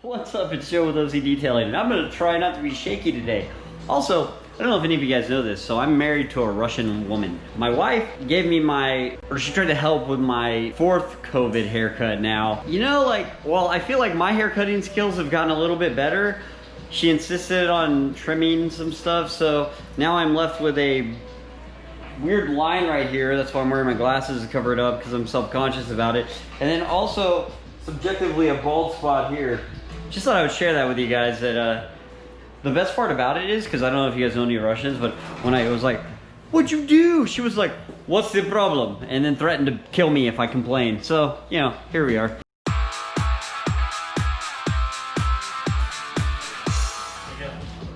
What's up, it's Joe with OCDetailing, and I'm going to try not to be shaky today. Also, I don't know if any of you guys know this, so I'm married to a Russian woman. My wife gave me she tried to help with my 4th COVID haircut now. You know, well, I feel like my haircutting skills have gotten a little bit better. She insisted on trimming some stuff, so now I'm left with a weird line right here. That's why I'm wearing my glasses to cover it up, because I'm self-conscious about it. And then also, subjectively, a bald spot here. Just thought I would share that with you guys, that the best part about it is, because I don't know if you guys know any Russians, but when I was like, what'd you do? She was like, what's the problem? And then threatened to kill me if I complained. So, you know, here we are.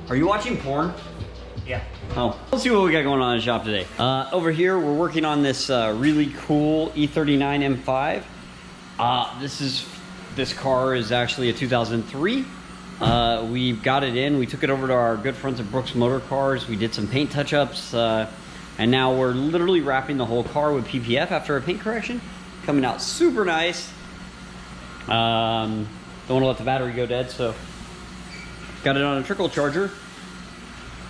Are you watching porn? Yeah. Oh, let's see what we got going on in the shop today. Over here, we're working on this really cool E39 M5. This car is actually a 2003. We got it in. We took it over to our good friends at Brooks Motor Cars. We did some paint touch-ups, and now we're literally wrapping the whole car with PPF after a paint correction. Coming out super nice. Don't want to let the battery go dead, so got it on a trickle charger.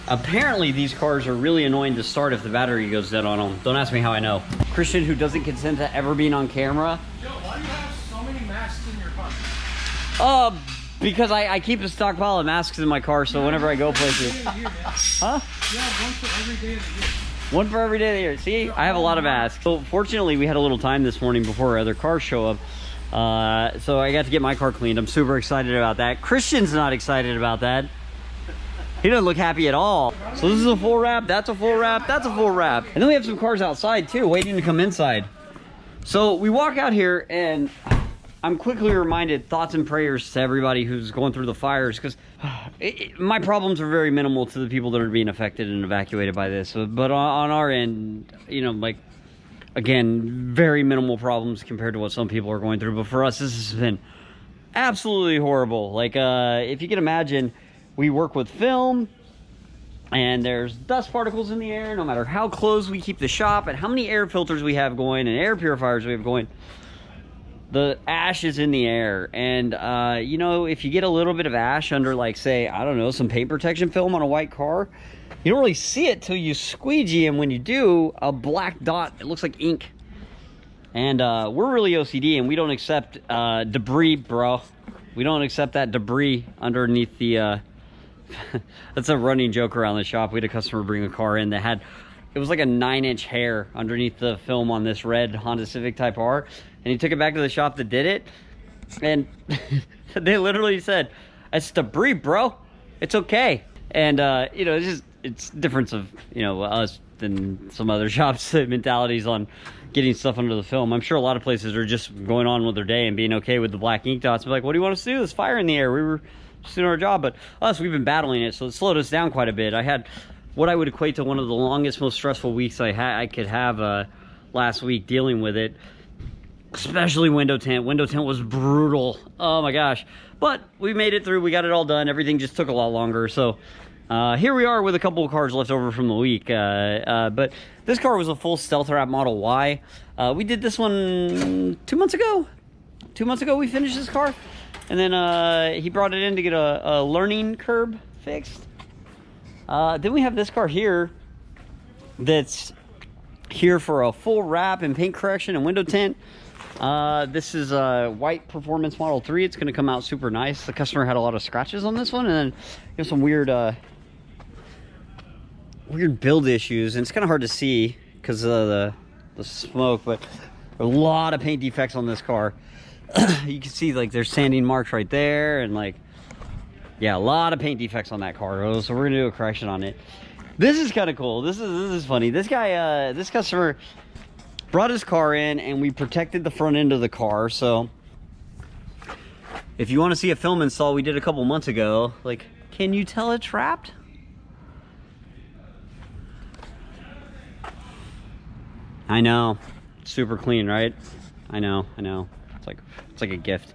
Apparently, these cars are really annoying to start if the battery goes dead on them. Don't ask me how I know. Christian, who doesn't consent to ever being on camera. Joe, why do you have so many masks in your car? Because I keep a stockpile of masks in my car, so whenever I go places. Huh? You have one for every day of the year. One for every day of the year. See, I have a lot of masks. So fortunately, we had a little time this morning before our other cars show up. So I got to get my car cleaned. I'm super excited about that. Christian's not excited about that. He doesn't look happy at all. So this is a full wrap, that's a full wrap, that's a full wrap. And then we have some cars outside too, waiting to come inside. So we walk out here and I'm quickly reminded, thoughts and prayers to everybody who's going through the fires, because my problems are very minimal to the people that are being affected and evacuated by this. But on our end, you know, like, again, very minimal problems compared to what some people are going through. But for us, this has been absolutely horrible. Like, if you can imagine, we work with film, and there's dust particles in the air, no matter how close we keep the shop and how many air filters we have going and air purifiers we have going. The ash is in the air, and you know, if you get a little bit of ash under, like, say, I don't know, some paint protection film on a white car, you don't really see it till you squeegee, and when you do, a black dot, it looks like ink. And we're really OCD, and we don't accept debris, bro. We don't accept that debris underneath the that's a running joke around the shop. We had a customer bring a car in that had, it was like a 9-inch hair underneath the film on this red Honda Civic Type R, and he took it back to the shop that did it, and they literally said, it's debris, bro, it's okay. And you know, it's difference of, you know, us than some other shops mentalities on getting stuff under the film. I'm sure a lot of places are just going on with their day and being okay with the black ink dots. Be like, what do you want us to do? There's fire in the air. We were just doing our job. But us, we've been battling it, so it slowed us down quite a bit. I had what I would equate to one of the longest, most stressful weeks I could have last week dealing with it, especially window tint. Window tint was brutal. Oh my gosh. But we made it through. We got it all done. Everything just took a lot longer. So here we are with a couple of cars left over from the week. But this car was a full Stealth Wrap Model Y. We did this one 2 months ago. 2 months ago we finished this car. And then he brought it in to get a learning curb fixed. Then we have this car here that's here for a full wrap and paint correction and window tint. This is a white Performance Model 3. It's going to come out super nice. The customer had a lot of scratches on this one, and then you have some weird build issues, and it's kind of hard to see because of the smoke, but a lot of paint defects on this car. You can see, like, there's sanding marks right there, and, like, yeah, a lot of paint defects on that car. So we're gonna do a correction on it. This is kind of cool. This is funny. This guy, this customer brought his car in, and we protected the front end of the car. So if you want to see a film install we did a couple months ago, like, can you tell it's wrapped? I know, super clean, right? I know. It's like a gift.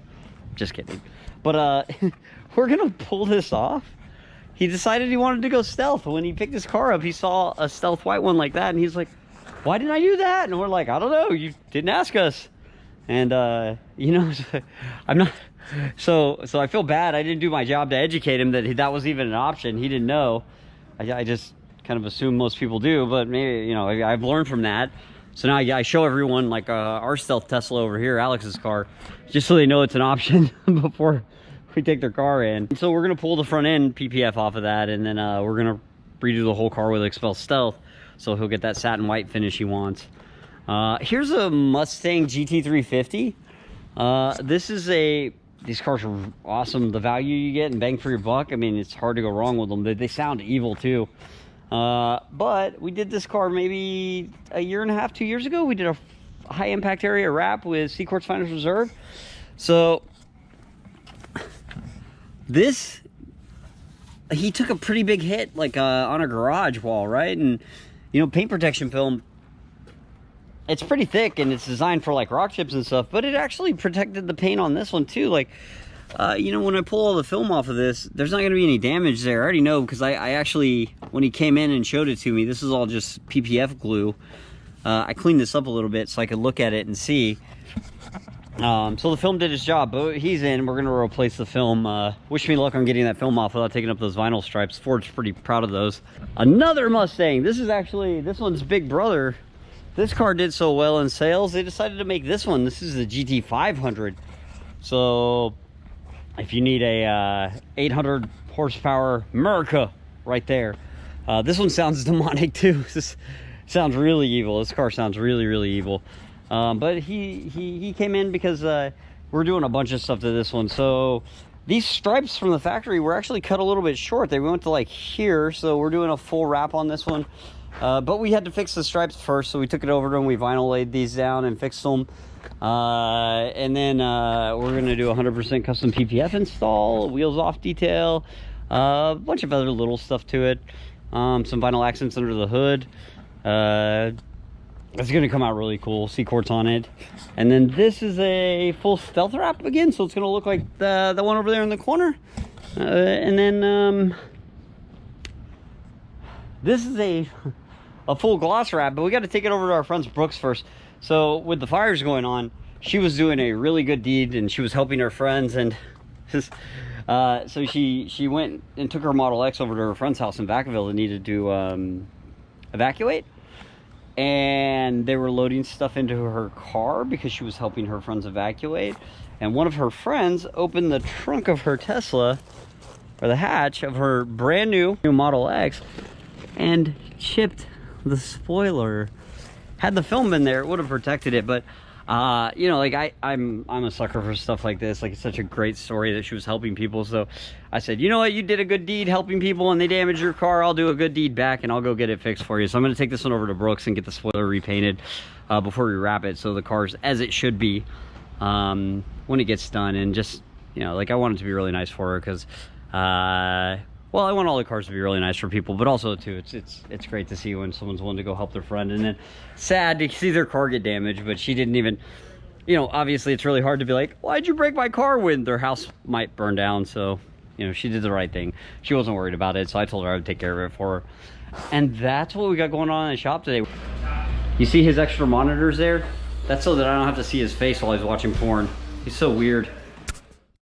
Just kidding. But we're gonna pull this off. He decided he wanted to go stealth. When he picked his car up, he saw a stealth white one like that, and he's like, why didn't I do that? And we're like, I don't know, you didn't ask us. And you know, I'm So I feel bad. I didn't do my job to educate him that was even an option. He didn't know. I just kind of assume most people do, but maybe, you know, I've learned from that. So now I show everyone, like our stealth Tesla over here, Alex's car, just so they know it's an option before we take their car in. So we're gonna pull the front end PPF off of that, and then we're gonna redo the whole car with XPEL Stealth, so he'll get that satin white finish he wants. Here's a Mustang GT350. These cars are awesome. The value you get and bang for your buck, I mean, it's hard to go wrong with them. They sound evil too. But we did this car maybe a year and a half, 2 years ago. We did a high impact area wrap with CQuartz Finest Reserve. So this, he took a pretty big hit, like on a garage wall, right? And you know, paint protection film, it's pretty thick and it's designed for like rock chips and stuff, but it actually protected the paint on this one too. Like, you know, when I pull all the film off of this, there's not going to be any damage there. I already know, because I actually, when he came in and showed it to me, this is all just PPF glue. I cleaned this up a little bit so I could look at it and see. So the film did its job, but he's in. We're going to replace the film. Wish me luck on getting that film off without taking up those vinyl stripes. Ford's pretty proud of those. Another Mustang. This is actually, this one's big brother. This car did so well in sales, they decided to make this one. This is the GT500. So if you need a 800 horsepower America right there, this one sounds demonic too. This sounds really evil. This car sounds really, really evil. But he came in because we're doing a bunch of stuff to this one. So these stripes from the factory were actually cut a little bit short. They went to like here, so we're doing a full wrap on this one. But we had to fix the stripes first, so we took it over to them. We vinyl laid these down and fixed them. And then we're going to do 100% custom PPF install, wheels off detail, a bunch of other little stuff to it. Some vinyl accents under the hood. It's going to come out really cool. CQuartz on it. And then this is a full stealth wrap again, so it's going to look like the one over there in the corner. And then this is a full gloss wrap, but we got to take it over to our friend's Brooks first. So with the fires going on, she was doing a really good deed and she was helping her friends, and so she went and took her Model X over to her friend's house in Vacaville that needed to evacuate, and they were loading stuff into her car because she was helping her friends evacuate. And one of her friends opened the trunk of her Tesla, or the hatch of her brand new Model X, and chipped the spoiler. Had the film been there, it would have protected it. But you know, like I'm a sucker for stuff like this. Like, it's such a great story that she was helping people. So I said, you know what, you did a good deed helping people and they damaged your car. I'll do a good deed back and I'll go get it fixed for you. So I'm going to take this one over to Brooks and get the spoiler repainted before we wrap it, so the car's as it should be when it gets done. And just, you know, like, I want it to be really nice for her, because well, I want all the cars to be really nice for people, but also too, it's great to see when someone's willing to go help their friend. And then sad to see their car get damaged, but she didn't even, you know, obviously it's really hard to be like, why'd you break my car, when their house might burn down? So, you know, she did the right thing. She wasn't worried about it, so I told her I would take care of it for her. And that's what we got going on in the shop today. You see his extra monitors there? That's so that I don't have to see his face while he's watching porn. He's so weird.